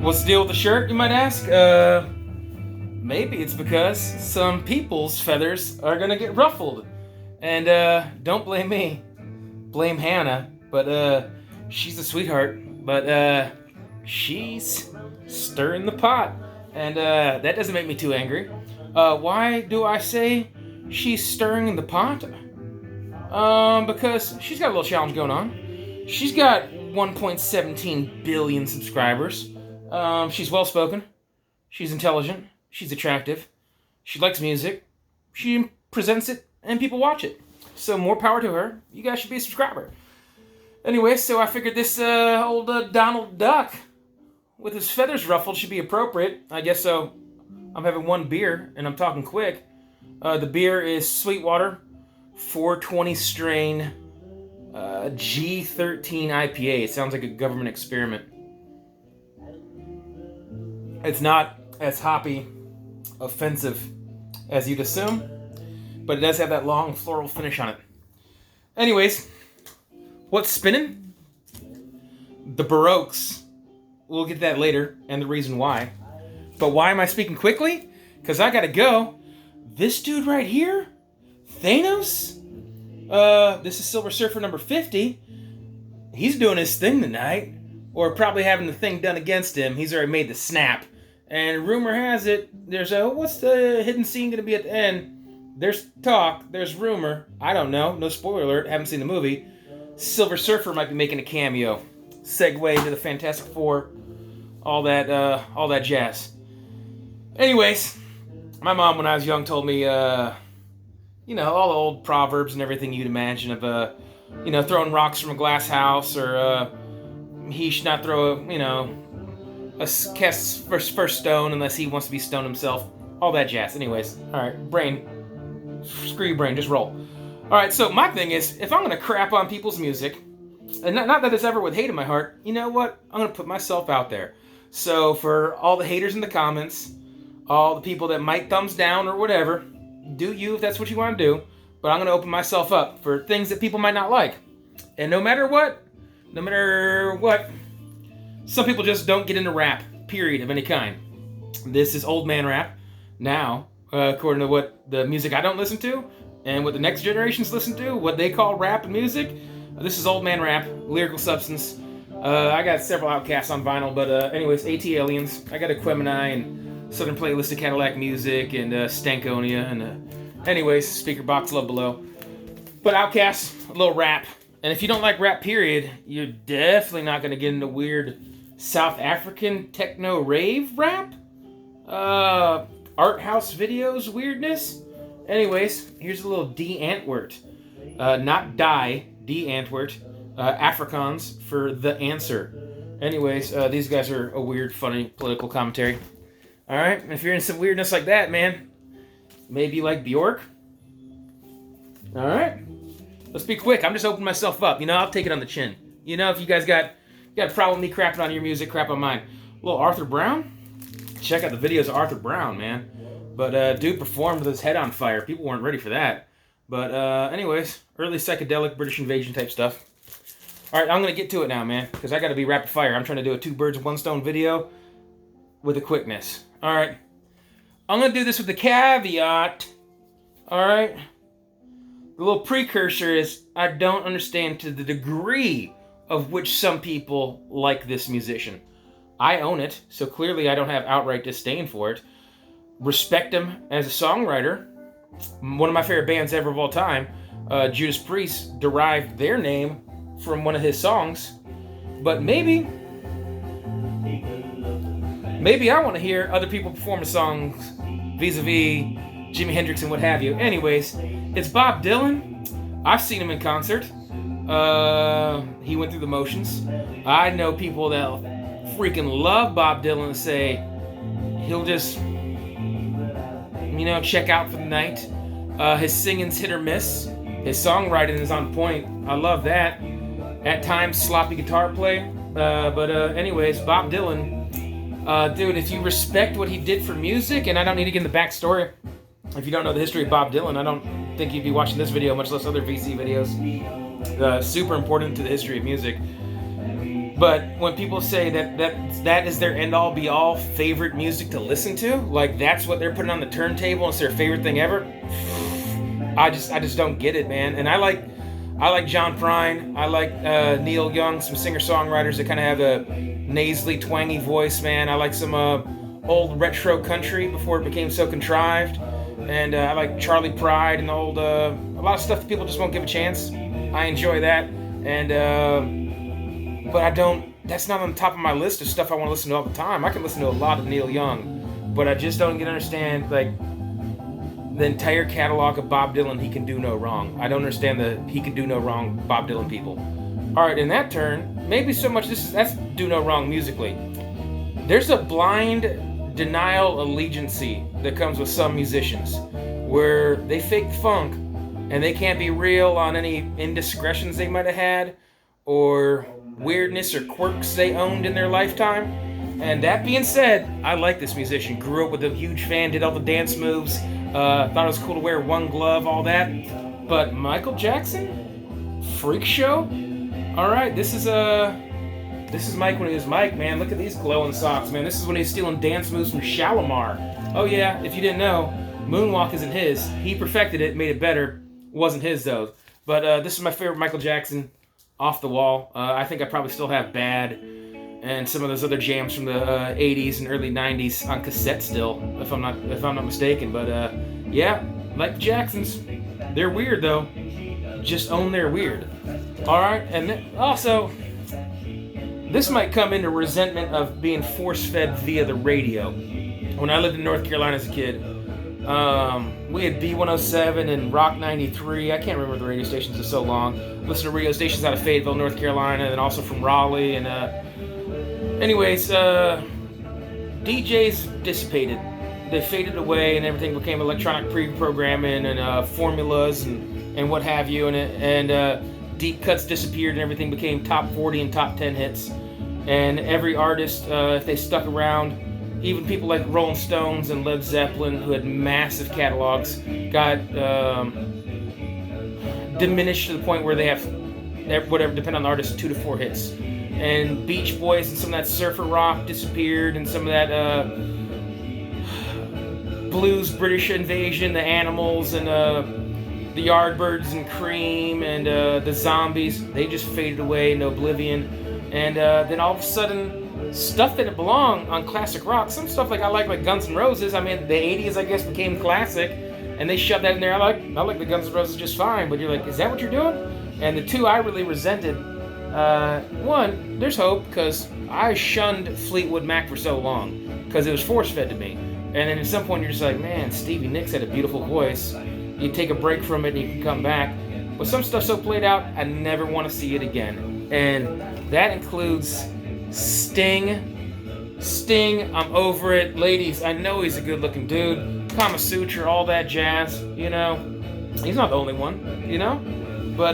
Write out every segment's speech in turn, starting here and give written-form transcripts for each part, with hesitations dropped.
What's the deal with the shirt, you might ask? Maybe it's because some people's feathers are gonna get ruffled. And, don't blame me. Blame Hannah. But, she's a sweetheart. But, she's stirring the pot. And, that doesn't make me too angry. Why do I say she's stirring the pot? Because she's got a little challenge going on. She's got 1.17 billion subscribers. She's well-spoken. She's intelligent. She's attractive. She likes music. She presents it, and people watch it. So more power to her. You guys should be a subscriber. Anyway, so I figured this old Donald Duck with his feathers ruffled should be appropriate. I guess so. I'm having one beer, and I'm talking quick. The beer is Sweetwater 420 strain G13 IPA. It sounds like a government experiment. It's not as hoppy, offensive as you'd assume, but it does have that long floral finish on it. Anyways, what's spinning? The Baroques. We'll get to that later, and the reason why. But why am I speaking quickly? Because I gotta go. This dude right here, Thanos, this is Silver Surfer number 50. He's doing his thing tonight, or probably having the thing done against him. He's already made the snap. And rumor has it, there's what's the hidden scene gonna be at the end? There's talk, there's rumor, I don't know, no spoiler alert, haven't seen the movie. Silver Surfer might be making a cameo. Segue into the Fantastic Four, all that jazz. Anyways, my mom when I was young told me, all the old proverbs and everything you'd imagine of, throwing rocks from a glass house, or he should not throw cast first stone unless he wants to be stoned himself. All that jazz. Anyways, all right, brain. Screw your brain, just roll. All right, so my thing is, if I'm going to crap on people's music, and not that it's ever with hate in my heart, you know what? I'm going to put myself out there. So for all the haters in the comments, all the people that might thumbs down or whatever, do you if that's what you want to do, but I'm going to open myself up for things that people might not like. And no matter what, some people just don't get into rap, period, of any kind. This is old man rap. Now, according to what the music I don't listen to, and what the next generations listen to, what they call rap and music, this is old man rap, lyrical substance. I got several OutKasts on vinyl, but anyways, AT Aliens. I got Equimini and Southern Playlist of Cadillac Music and Stankonia and anyways, Speaker Box Love Below. But OutKast, a little rap. And if you don't like rap, period, you're definitely not going to get into weird South African techno rave rap, art house videos weirdness. Anyways, here's a little D Antwoord, not die, D Antwoord, Afrikaans for the answer. Anyways, these guys are a weird, funny political commentary. All right, if you're in some weirdness like that, man, maybe you like Bjork. All right, let's be quick. I'm just opening myself up. I'll take it on the chin. If you guys got a problem with me crapping on your music, crap on mine. A little Arthur Brown? Check out the videos of Arthur Brown, man. But dude performed with his head on fire. People weren't ready for that. But anyways, early psychedelic British invasion type stuff. All right, I'm going to get to it now, man, because I got to be rapid fire. I'm trying to do a 2 birds with 1 stone video with a quickness. All right. I'm going to do this with a caveat. All right. The little precursor is I don't understand to the degree of which some people like this musician. I own it, so clearly I don't have outright disdain for it. Respect him as a songwriter. One of my favorite bands ever of all time, Judas Priest, derived their name from one of his songs. But maybe I want to hear other people perform songs vis-a-vis Jimi Hendrix and what have you. Anyways, it's Bob Dylan. I've seen him in concert. He went through the motions. I know people that freaking love Bob Dylan and say he'll just, check out for the night. His singing's hit or miss. His songwriting is on point. I love that. At times, sloppy guitar play. Anyways, Bob Dylan. Dude, if you respect what he did for music, and I don't need to get in the backstory. If you don't know the history of Bob Dylan, I don't think you'd be watching this video, much less other VC videos. Super important to the history of music. But when people say that is their end all be all favorite music to listen to, like that's what they're putting on the turntable and it's their favorite thing ever, I just don't get it, man. And I like John Prine, I like Neil Young, some singer-songwriters that kind of have a nasally, twangy voice, man. I like some old retro country before it became so contrived, and I like Charlie Pride and the old a lot of stuff that people just won't give a chance. I enjoy that, and but I don't. That's not on the top of my list of stuff I want to listen to all the time. I can listen to a lot of Neil Young, but I just don't understand like the entire catalog of Bob Dylan. He can do no wrong. I don't understand the he can do no wrong Bob Dylan people. All right, in that turn, maybe so much that's do no wrong musically. There's a blind denial allegiancy that comes with some musicians, where they fake funk and they can't be real on any indiscretions they might have had, or weirdness or quirks they owned in their lifetime. And that being said, I like this musician. Grew up with a huge fan, did all the dance moves, thought it was cool to wear one glove, all that. But Michael Jackson? Freak Show? Alright, this is Mike when he was Mike, man. Look at these glowing socks, man. This is when he's stealing dance moves from Shalimar. Oh yeah, if you didn't know, Moonwalk isn't his. He perfected it, made it better. Wasn't his though. But this is my favorite Michael Jackson. Off the wall. I think I probably still have Bad and some of those other jams from the 80s and early 90s on cassette still, if I'm not mistaken. But yeah, like the Jacksons, they're weird though. Just own their weird. All right, and then also this might come into resentment of being force-fed via the radio. When I lived in North Carolina as a kid, we had B107 and Rock 93. I can't remember the radio stations for so long. Listened to radio stations out of Fayetteville, North Carolina, and also from Raleigh. And anyways, DJs dissipated. They faded away, and everything became electronic pre-programming and formulas and what have you. And deep cuts disappeared, and everything became top 40 and top 10 hits. And every artist, if they stuck around, even people like Rolling Stones and Led Zeppelin, who had massive catalogs, got diminished to the point where they have, whatever, depending on the artist, 2 to 4 hits. And Beach Boys and some of that surfer rock disappeared, and some of that blues British invasion, the Animals and the Yardbirds and Cream and the Zombies, they just faded away into oblivion. And then all of a sudden, stuff that belonged on classic rock, some stuff like I like Guns N' Roses. I mean, the 80s, I guess, became classic, and they shoved that in there. I like the Guns N' Roses just fine, but you're like, is that what you're doing? And the two I really resented, one, there's hope, because I shunned Fleetwood Mac for so long, because it was force-fed to me. And then at some point, you're just like, man, Stevie Nicks had a beautiful voice. You take a break from it, and you can come back. But some stuff so played out, I never want to see it again. And that includes Sting, I'm over it. Ladies, I know he's a good-looking dude. Kama Sutra, all that jazz, you know. He's not the only one, you know. But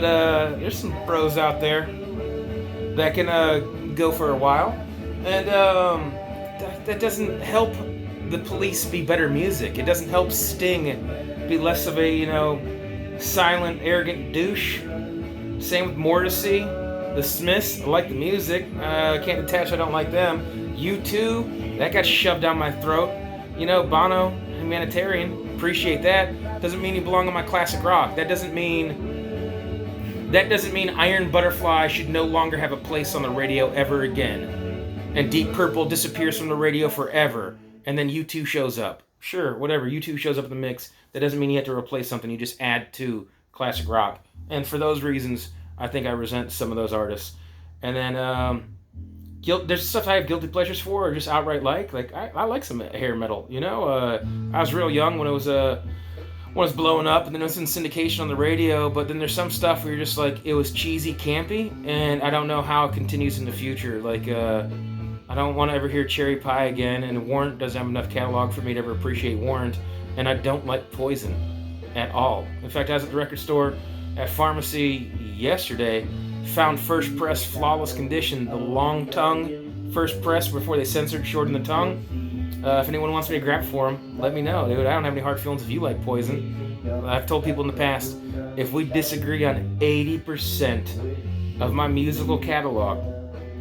there's some bros out there that can go for a while. And that doesn't help the Police be better music. It doesn't help Sting be less of a, you know, silent, arrogant douche. Same with Morrissey. The Smiths, I like the music. Can't detach, I don't like them. U2, that got shoved down my throat. You know, Bono, humanitarian, appreciate that. Doesn't mean you belong on my classic rock. That doesn't mean Iron Butterfly should no longer have a place on the radio ever again. And Deep Purple disappears from the radio forever. And then U2 shows up. Sure, whatever, U2 shows up in the mix. That doesn't mean you have to replace something. You just add to classic rock. And for those reasons, I think I resent some of those artists. And then there's stuff I have guilty pleasures for, or just outright like. Like I like some hair metal, you know. I was real young when it was blowing up, and then it was in syndication on the radio. But then there's some stuff where you're just like, it was cheesy, campy, and I don't know how it continues in the future. Like I don't want to ever hear Cherry Pie again, and Warrant doesn't have enough catalog for me to ever appreciate Warrant. And I don't like Poison at all. In fact, I was at the record store at pharmacy yesterday, found first press Flawless Condition, the long tongue first press before they censored shorten the tongue. If anyone wants me to grab for them, let me know. Dude, I don't have any hard feelings if you like Poison. I've told people in the past, if we disagree on 80% of my musical catalog,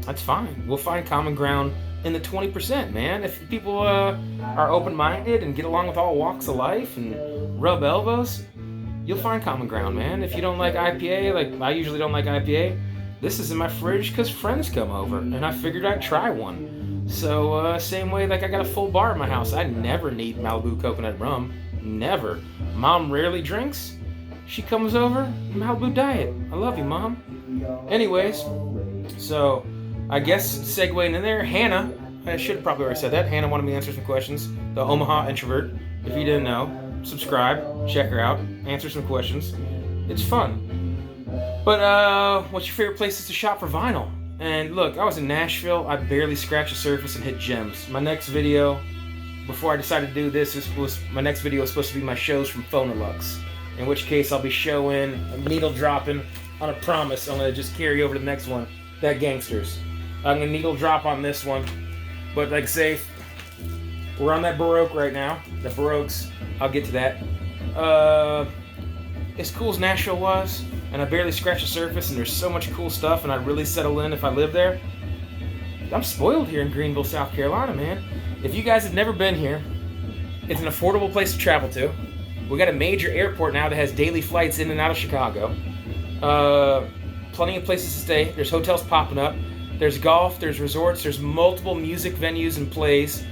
that's fine. We'll find common ground in the 20%, man. If people are open-minded and get along with all walks of life and rub elbows, you'll find common ground, man. If you don't like IPA, like I usually don't like IPA, this is in my fridge because friends come over, and I figured I'd try one. So, same way, like I got a full bar at my house. I never need Malibu coconut rum. Never. Mom rarely drinks. She comes over, Malibu Diet. I love you, Mom. Anyways, so I guess segueing in there, Hannah, I should have probably already said that. Hannah wanted me to answer some questions. The Omaha Introvert. If you didn't know, subscribe, check her out, answer some questions. It's fun. But what's your favorite places to shop for vinyl? And look, I was in Nashville. I barely scratched the surface and hit gems. My next video, before I decided to do this, my next video was supposed to be my shows from Phonolux. In which case, I'll be showing, needle dropping on a promise. I'm going to just carry over to the next one. That Gangsters. I'm going to needle drop on this one. But like I say, we're on that Baroque right now. The Baroques, I'll get to that. As cool as Nashville was, and I barely scratched the surface, and there's so much cool stuff, and I'd really settle in if I lived there. I'm spoiled here in Greenville, South Carolina, man. If you guys have never been here, it's an affordable place to travel to. We got a major airport now that has daily flights in and out of Chicago. Plenty of places to stay. There's hotels popping up. There's golf. There's resorts. There's multiple music venues and plays.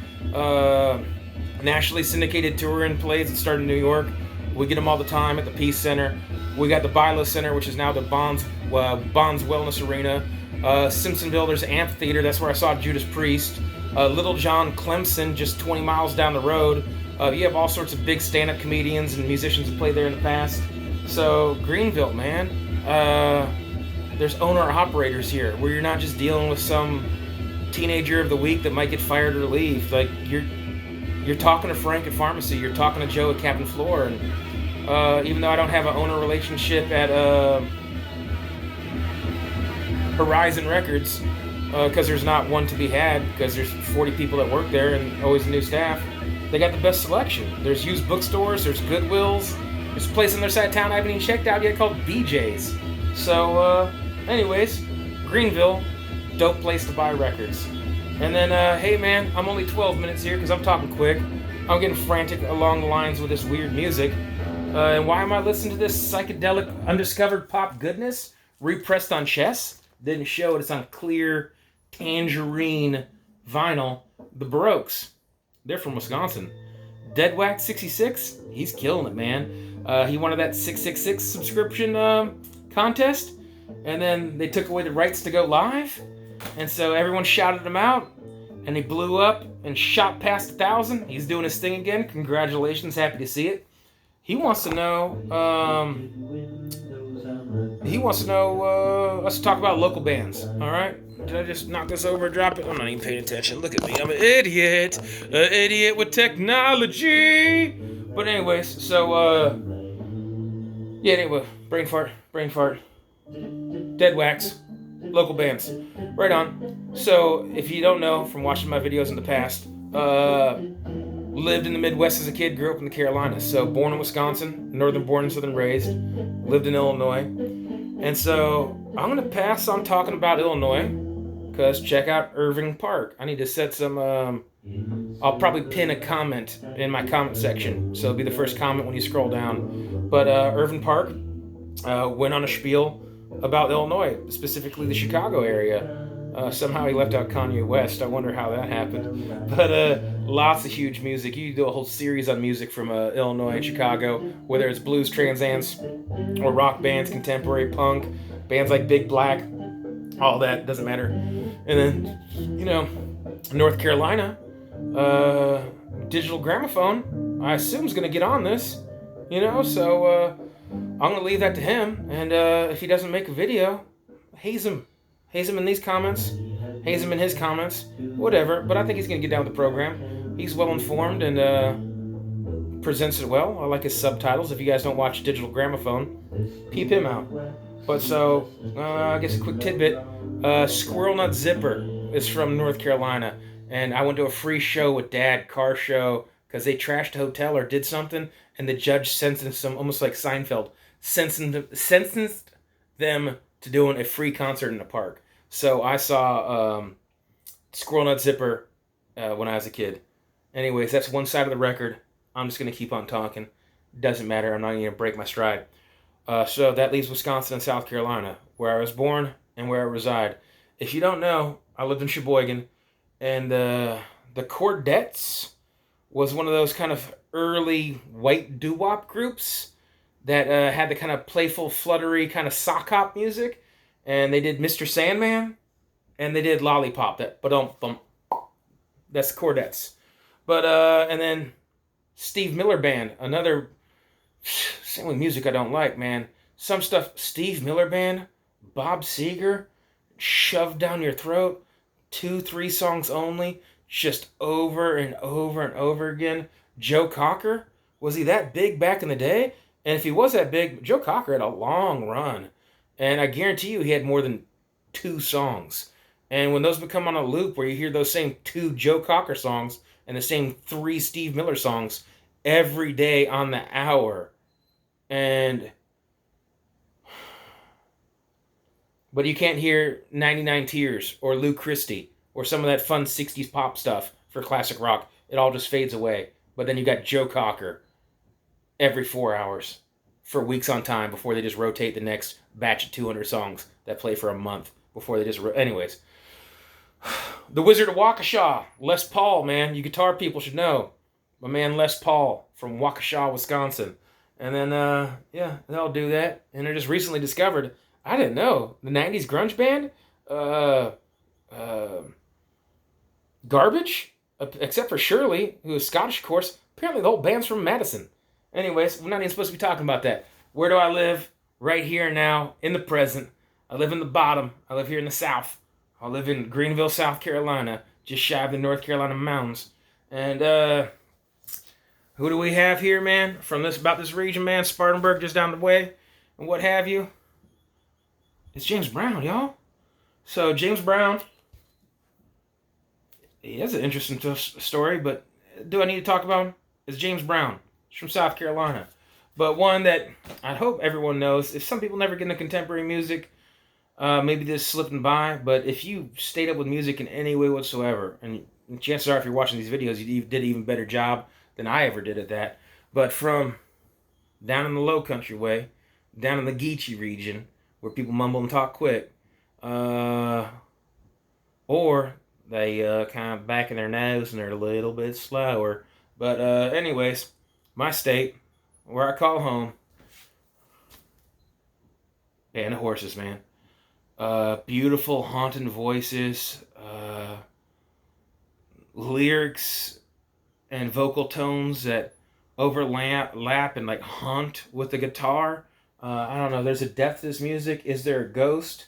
Nationally syndicated touring plays that start in New York. We get them all the time at the Peace Center. We got the Bilo Center, which is now the Bonds Wellness Arena. Simpsonville, there's an amphitheater. That's where I saw Judas Priest. Little John Clemson, just 20 miles down the road. You have all sorts of big stand-up comedians and musicians that played there in the past. So, Greenville, man. There's owner-operators here, where you're not just dealing with some teenager of the week that might get fired or leave. Like, you're talking to Frank at Pharmacy. You're talking to Joe at Cabin Floor. And even though I don't have an owner relationship at Horizon Records, because there's not one to be had, because there's 40 people that work there and always new staff, they got the best selection. There's used bookstores, there's Goodwills, there's a place on their side of town I haven't even checked out yet called BJ's. So, anyways, Greenville, dope place to buy records. And then, hey man, I'm only 12 minutes here because I'm talking quick. I'm getting frantic along the lines with this weird music. And why am I listening to this psychedelic, undiscovered pop goodness? Repressed on chess? Didn't show it. It's on clear tangerine vinyl. The Baroques. They're from Wisconsin. Deadwax 66, he's killing it, man. He wanted that 666 subscription contest, and then they took away the rights to go live, and so everyone shouted him out, and he blew up and shot past 1,000. He's doing his thing again. Congratulations, happy to see it. He wants to know. Let's talk about local bands. All right. Did I just knock this over and drop it? I'm not even paying attention. Look at me. I'm an idiot. An idiot with technology. But anyways, so, yeah, anyway, brain fart. Dead wax. Local bands. Right on. So, if you don't know from watching my videos in the past, lived in the Midwest as a kid, grew up in the Carolinas. So, born in Wisconsin, northern born and southern raised, lived in Illinois. And so, I'm going to pass on talking about Illinois, because check out Irving Park. I need to set some, I'll probably pin a comment in my comment section. So, it'll be the first comment when you scroll down. But Irving Park went on a spiel about Illinois, specifically the Chicago area. Somehow he left out Kanye West. I wonder how that happened. But lots of huge music. You do a whole series on music from Illinois and Chicago, whether it's blues, transams, or rock bands, contemporary punk, bands like Big Black, all that, doesn't matter. And then, North Carolina, Digital Gramophone, I assume is going to get on this, so I'm going to leave that to him. And if he doesn't make a video, haze him. Haze him in these comments. Haze him in his comments. Whatever. But I think he's going to get down with the program. He's well informed and presents it well. I like his subtitles. If you guys don't watch Digital Gramophone, peep him out. But so, I guess a quick tidbit. Squirrel Nut Zipper is from North Carolina. And I went to a free show with Dad, car show, because they trashed a hotel or did something. And the judge sentenced them, almost like Seinfeld, sentenced them to doing a free concert in the park. So I saw Squirrel Nut Zipper when I was a kid. Anyways, that's one side of the record. I'm just going to keep on talking. Doesn't matter. I'm not going to break my stride. So that leaves Wisconsin and South Carolina, where I was born and where I reside. If you don't know, I lived in Sheboygan, and the Chordettes was one of those kind of early white doo-wop groups that had the kind of playful, fluttery kind of sock hop music, and they did Mr. Sandman, and they did Lollipop. That's the Chordettes. But and then Steve Miller Band, another same with music I don't like, man. Some stuff, Steve Miller Band, Bob Seger, shoved down your throat, 2-3 songs only, just over and over and over again. Joe Cocker, was he that big back in the day? And if he was that big, Joe Cocker had a long run. And I guarantee you he had more than 2 songs. And when those become on a loop where you hear those same 2 Joe Cocker songs and the same 3 Steve Miller songs every day on the hour, but you can't hear 99 Tears or Lou Christie or some of that fun 60s pop stuff for classic rock. It all just fades away. But then you got Joe Cocker every 4 hours for weeks on time before they just rotate the next batch of 200 songs that play for a month before they just... Anyways. The Wizard of Waukesha, Les Paul, man. You guitar people should know. My man Les Paul from Waukesha, Wisconsin. And then, yeah, they'll do that. And I just recently discovered, I didn't know, the 90s grunge band, Garbage, except for Shirley, who is Scottish, of course. Apparently the whole band's from Madison. Anyways, we're not even supposed to be talking about that. Where do I live? Right here now, in the present. I live in the bottom. I live here in the south. I live in Greenville, South Carolina, just shy of the North Carolina mountains. And, who do we have here, man? From this region, man. Spartanburg, just down the way, and what have you. It's James Brown, y'all. So James Brown, he has an interesting story, but do I need to talk about him? It's James Brown. He's from South Carolina. But one that I hope everyone knows, if some people never get into contemporary music, maybe this slipping by, but if you stayed up with music in any way whatsoever, and chances are if you're watching these videos, you did an even better job than I ever did at that. But from down in the low country way, down in the Geechee region, where people mumble and talk quick, or they kind of back in their nose and they're a little bit slower. But anyways, my state, where I call home, Band of Horses, man. Beautiful, haunting voices, lyrics and vocal tones that overlap and like haunt with the guitar. I don't know, there's a depth to this music. Is there a ghost?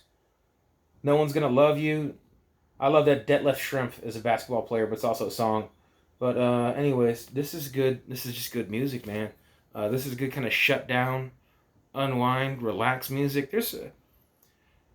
No One's Gonna Love You. I love that Detlef Schrempf is a basketball player, but it's also a song. But anyways, this is good. This is just good music, man. This is good kind of shut down, unwind, relax music.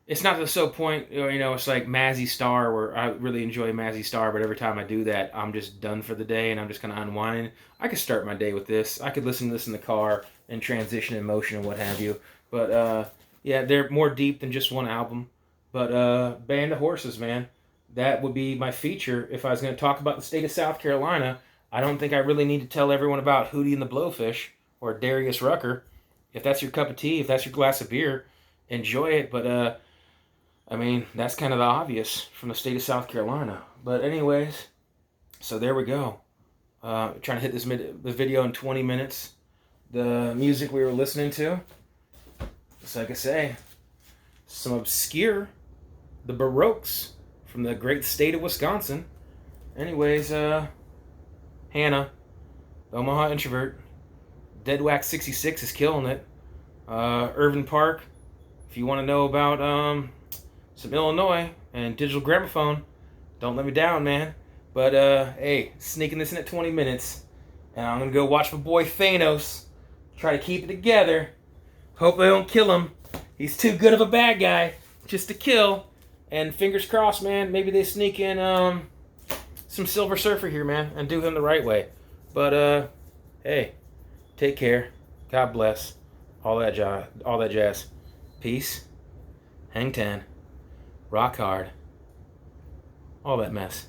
It's not the so point, it's like Mazzy Star, where I really enjoy Mazzy Star, but every time I do that, I'm just done for the day, and I'm just kind of unwinding. I could start my day with this. I could listen to this in the car and transition in motion and what have you. But, yeah, they're more deep than just one album. But Band of Horses, man, that would be my feature if I was going to talk about the state of South Carolina. I don't think I really need to tell everyone about Hootie and the Blowfish or Darius Rucker. If that's your cup of tea, if that's your glass of beer, enjoy it. But, I mean, that's kind of the obvious from the state of South Carolina. But anyways, so there we go. Trying to hit this video in 20 minutes. The music we were listening to, just like I say, some obscure, the Baroques from the great state of Wisconsin. Anyways, Hannah, the Omaha Introvert, Dead Wax 66 is killing it. Irvin Park, if you want to know about some Illinois and Digital Gramophone, don't let me down, man. But hey, sneaking this in at 20 minutes, and I'm gonna go watch my boy Thanos try to keep it together. Hope they don't kill him. He's too good of a bad guy just to kill. And fingers crossed, man, maybe they sneak in some Silver Surfer here, man, and do him the right way. But hey, take care. God bless. All that jazz. Peace. Hang ten. rock hard, all that mess.